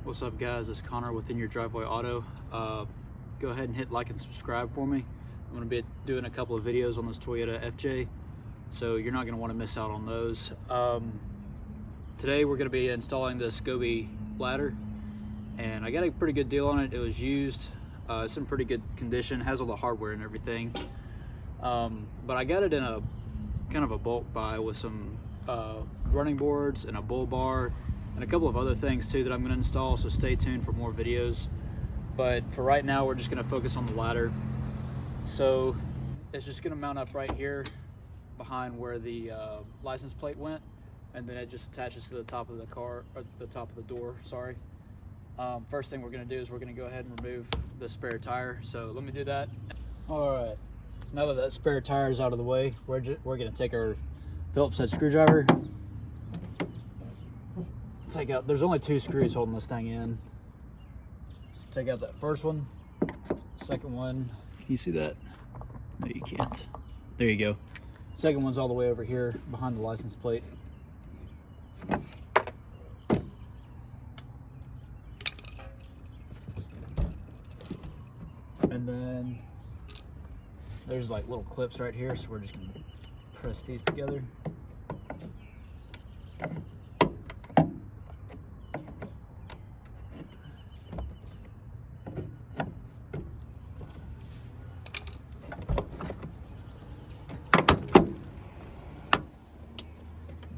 What's up guys, it's Connor with In Your Driveway Auto. Go ahead and hit like and subscribe for me. I'm going to be doing a couple of videos on this Toyota FJ, so you're not going to want to miss out on those. Today we're going to be installing this Gobi ladder, and I got a pretty good deal on it. It was used, it's in pretty good condition, has all the hardware and everything. But I got it in a kind of a bulk buy with some running boards and a bull bar and a couple of other things too that I'm going to install, so stay tuned for more videos. But for right now we're just going to focus on the ladder. So it's just going to mount up right here behind where the license plate went, and then it just attaches to the top of the car, or the top of the door, sorry. First thing we're going to do is we're going to go ahead and remove the spare tire, so let me do that. All right, now that spare tire is out of the way, we're going to take our Phillips head screwdriver, take out, there's only 2 screws holding this thing in. So take out that first one, second one, can you see that? No, you can't. There you go. Second one's all the way over here behind the license plate. And then there's like little clips right here, so we're just gonna press these together.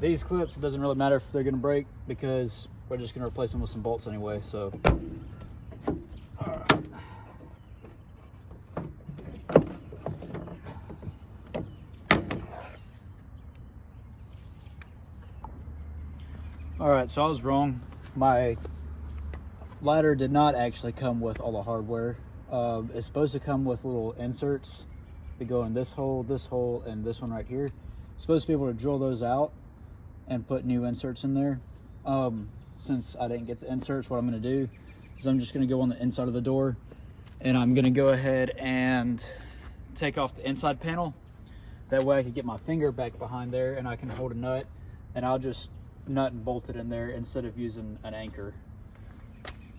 These clips, it doesn't really matter if they're gonna break because we're just gonna replace them with some bolts anyway, so. All right, so I was wrong. My ladder did not actually come with all the hardware. It's supposed to come with little inserts that go in this hole, and this one right here. Supposed to be able to drill those out and put new inserts in there. Since I didn't get the inserts, what I'm gonna do is I'm just gonna go on the inside of the door, and I'm gonna go ahead and take off the inside panel. That way I can get my finger back behind there and I can hold a nut, and I'll just nut and bolt it in there instead of using an anchor.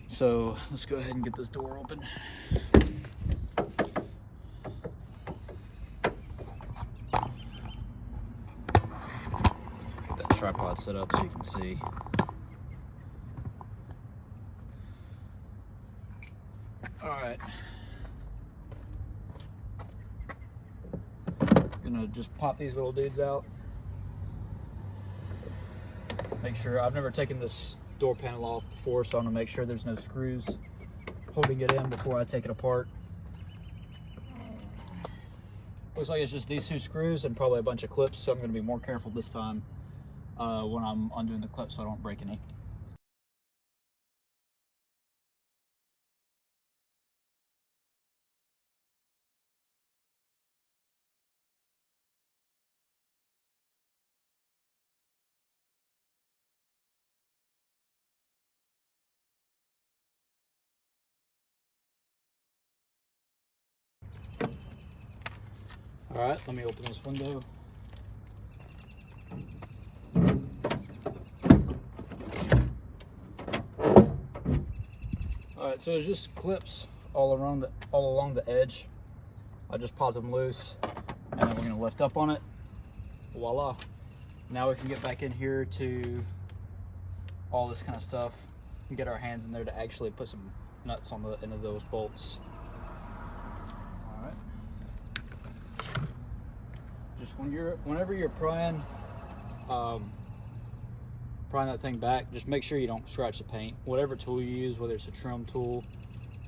So let's go ahead and get this door open. Get that tripod set up so you can see. All right. Gonna just pop these little dudes out. Make sure, I've never taken this door panel off before, so I'm gonna make sure there's no screws holding it in before I take it apart. Looks like it's just these 2 screws and probably a bunch of clips, so I'm gonna be more careful this time when I'm undoing the clips so I don't break any. All right, let me open this window. All right, so there's just clips all along the edge. I just popped them loose, and then we're gonna lift up on it. Voila! Now we can get back in here to all this kind of stuff and get our hands in there to actually put some nuts on the end of those bolts. Just whenever you're prying that thing back, just make sure you don't scratch the paint. Whatever tool you use, whether it's a trim tool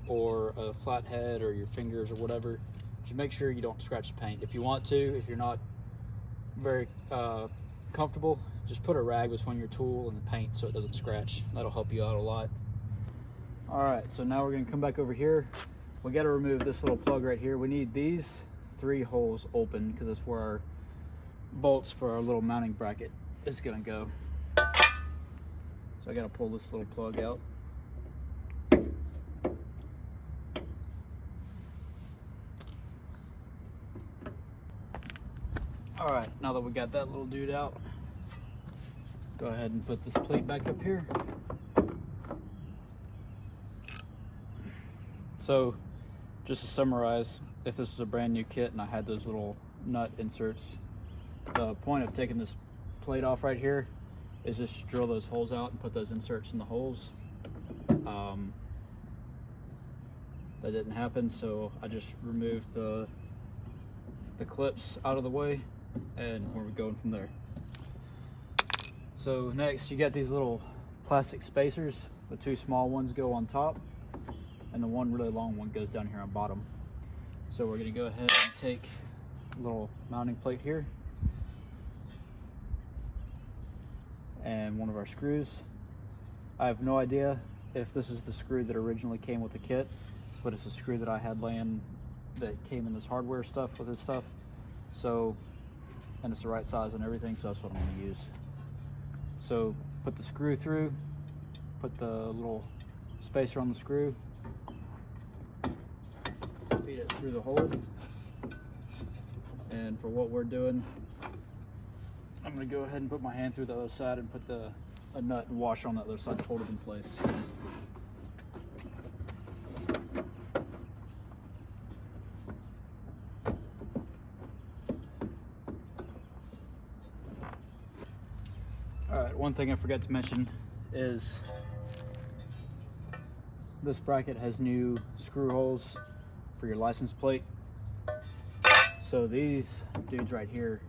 or a flathead or your fingers or whatever, just make sure you don't scratch the paint. If you want to, if you're not very comfortable, just put a rag between your tool and the paint so it doesn't scratch. That'll help you out a lot. All right, so now we're gonna come back over here. We gotta remove this little plug right here. We need these 3 holes open because that's where our bolts for our little mounting bracket is gonna go. So I gotta pull this little plug out. All right, now that we got that little dude out, go ahead and put this plate back up here. So just to summarize, if this was a brand new kit and I had those little nut inserts, the point of taking this plate off right here is just drill those holes out and put those inserts in the holes. That didn't happen, so I just removed the clips out of the way, and we're going from there. So next, you got these little plastic spacers. The two small ones go on top, and the one really long one goes down here on bottom. So we're gonna go ahead and take a little mounting plate here and one of our screws. I have no idea if this is the screw that originally came with the kit, but it's a screw that I had laying that came in this hardware stuff with this stuff. So, and it's the right size and everything, so that's what I'm gonna use. So put the screw through, put the little spacer on the screw, feed it through the hole. And for what we're doing, I'm gonna go ahead and put my hand through the other side and put a nut and washer on the other side to hold it in place. All right, one thing I forgot to mention is this bracket has new screw holes for your license plate. So these dudes right here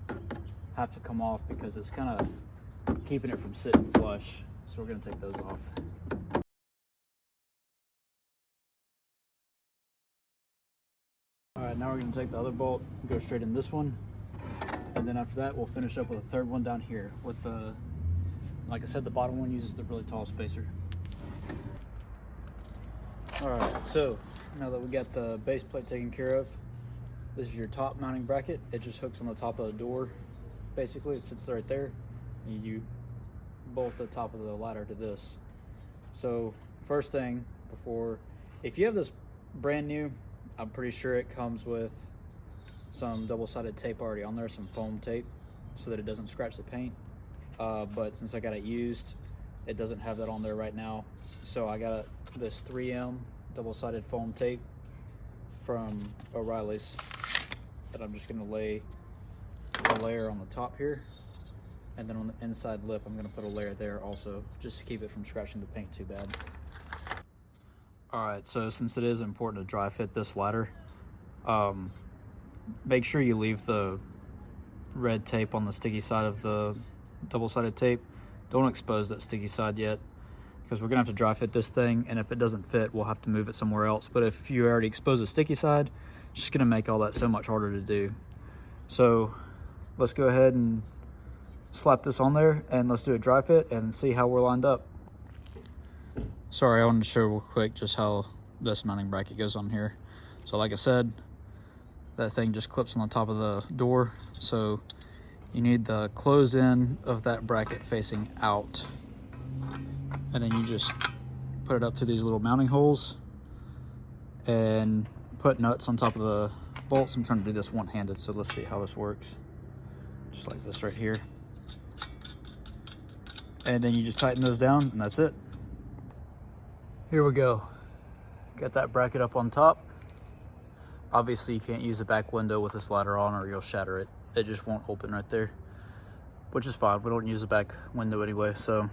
have to come off because it's kind of keeping it from sitting flush. So we're gonna take those off. All right, now we're gonna take the other bolt and go straight in this one. And then after that, we'll finish up with a third one down here with the, like I said, the bottom one uses the really tall spacer. All right, so now that we got the base plate taken care of, this is your top mounting bracket. It just hooks on the top of the door. Basically, it sits right there. You bolt the top of the ladder to this. So first thing, if you have this brand new, I'm pretty sure it comes with some double-sided tape already on there, some foam tape, so that it doesn't scratch the paint. But since I got it used, it doesn't have that on there right now. So I got this 3M double-sided foam tape from O'Reilly's that I'm just gonna lay a layer on the top here, and then on the inside lip I'm gonna put a layer there also, just to keep it from scratching the paint too bad. All right, so since it is important to dry fit this ladder, make sure you leave the red tape on the sticky side of the double-sided tape. Don't expose that sticky side yet, because we're gonna have to dry fit this thing, and if it doesn't fit, we'll have to move it somewhere else. But if you already expose the sticky side, it's just gonna make all that so much harder to do. So let's go ahead and slap this on there, and let's do a dry fit and see how we're lined up. Sorry, I wanted to show real quick just how this mounting bracket goes on here. So like I said, that thing just clips on the top of the door. So you need the close end of that bracket facing out. And then you just put it up through these little mounting holes and put nuts on top of the bolts. I'm trying to do this one-handed, so let's see how this works. Just like this right here. And then you just tighten those down, and that's it. Here we go. Got that bracket up on top. Obviously you can't use the back window with this ladder on or you'll shatter it. It just won't open right there, which is fine. We don't use the back window anyway, so.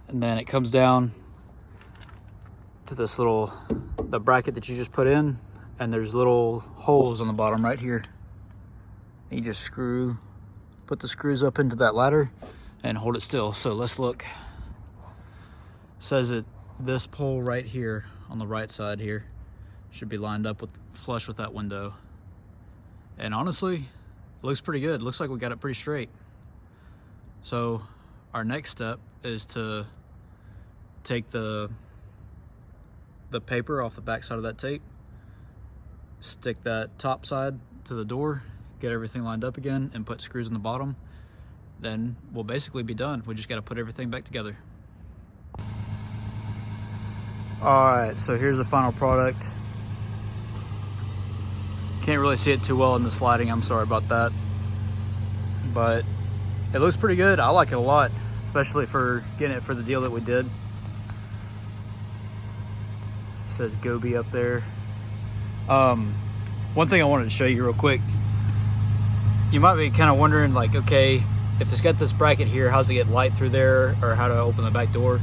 And then it comes down to this the bracket that you just put in, and there's little holes on the bottom right here. You just put the screws up into that ladder and hold it still. So let's look. It says that this pole right here on the right side here should be lined up flush with that window. And honestly, it looks pretty good. It looks like we got it pretty straight. So our next step is to take the paper off the back side of that tape, stick that top side to the door, get everything lined up again, and put screws in the bottom. Then we'll basically be done. We just got to put everything back together. All right, so here's the final product. Can't really see it too well in this lighting, I'm sorry about that. But it looks pretty good. I like it a lot, especially for getting it for the deal that we did. says Gobi up there. One thing I wanted to show you real quick. You might be kind of wondering, like, okay, if it's got this bracket here, how's it get light through there, or how to open the back door?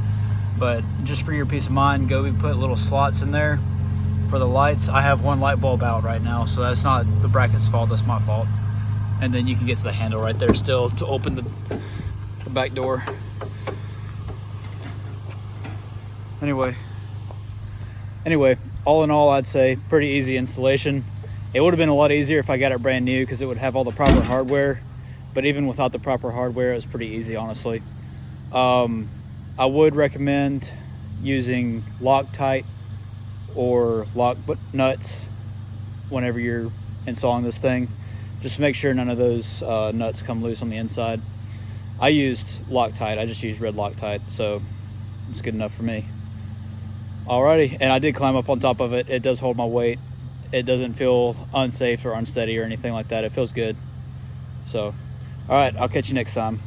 But just for your peace of mind, Gobi put little slots in there for the lights. I have one light bulb out right now, so that's not the bracket's fault, that's my fault. And then you can get to the handle right there still to open the back door. Anyway, all in all, I'd say pretty easy installation. It would have been a lot easier if I got it brand new, because it would have all the proper hardware. But even without the proper hardware, it was pretty easy, honestly. I would recommend using Loctite or lock nuts whenever you're installing this thing. Just make sure none of those nuts come loose on the inside. I used Loctite. I just used red Loctite, so it's good enough for me. Alrighty, and I did climb up on top of it. It does hold my weight. It doesn't feel unsafe or unsteady or anything like that. It feels good. So, all right, I'll catch you next time.